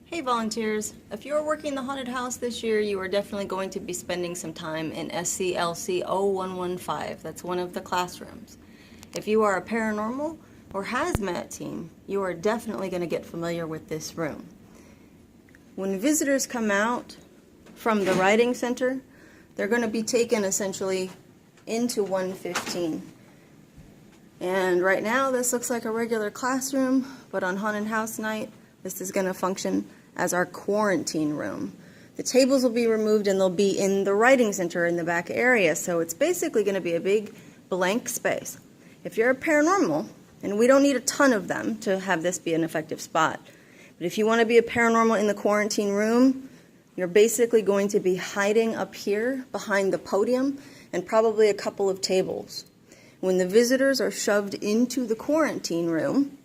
Hey volunteers, if you're working the haunted house this year, you are definitely going to be spending some time in SCLC 0115. That's one of the classrooms. If you are a paranormal or hazmat team, you are definitely going to get familiar with this room. When visitors come out from the writing center, they're going to be taken essentially into 115. And right now this looks like a regular classroom, but on haunted house night, this is going to function as our quarantine room. The tables will be removed and they'll be in the writing center in the back area, so it's basically going to be a big blank space. If you're a paranormal, and we don't need a ton of them to have this be an effective spot, but if you want to be a paranormal in the quarantine room, you're basically going to be hiding up here behind the podium and probably a couple of tables. When the visitors are shoved into the quarantine room,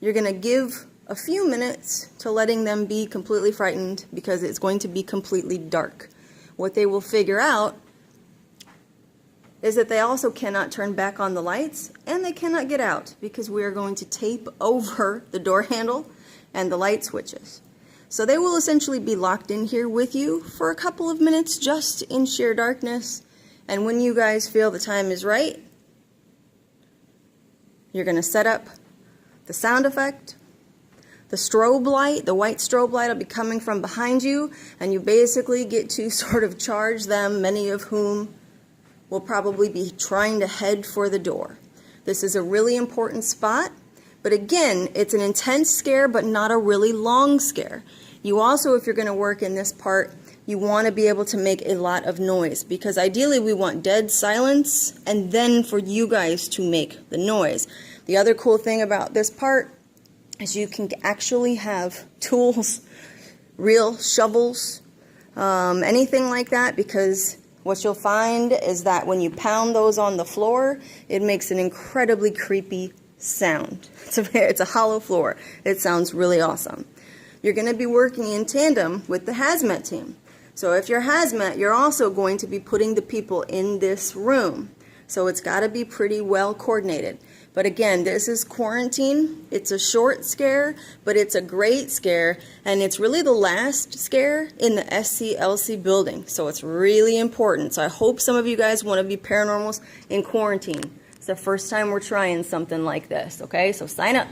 you're going to give a few minutes to letting them be completely frightened because it's going to be completely dark. What they will figure out is that they also cannot turn back on the lights and they cannot get out because we are going to tape over the door handle and the light switches. So they will essentially be locked in here with you for a couple of minutes just in sheer darkness, and when you guys feel the time is right, you're going to set up the sound effect. The strobe light, the white strobe light, will be coming from behind you, and you basically get to sort of charge them, many of whom will probably be trying to head for the door. This is a really important spot, but again, it's an intense scare, but not a really long scare. You also, if you're going to work in this part, you want to be able to make a lot of noise, because ideally we want dead silence, and then for you guys to make the noise. The other cool thing about this part is you can actually have tools, real shovels, anything like that, because what you'll find is that when you pound those on the floor, it makes an incredibly creepy sound. It's a hollow floor. It sounds really awesome. You're going to be working in tandem with the hazmat team. So if you're hazmat, you're also going to be putting the people in this room. So it's got to be pretty well coordinated. But again, this is quarantine. It's a short scare, but it's a great scare, and it's really the last scare in the SCLC building. So it's really important. So I hope some of you guys want to be paranormals in quarantine. It's the first time we're trying something like this, okay? So sign up.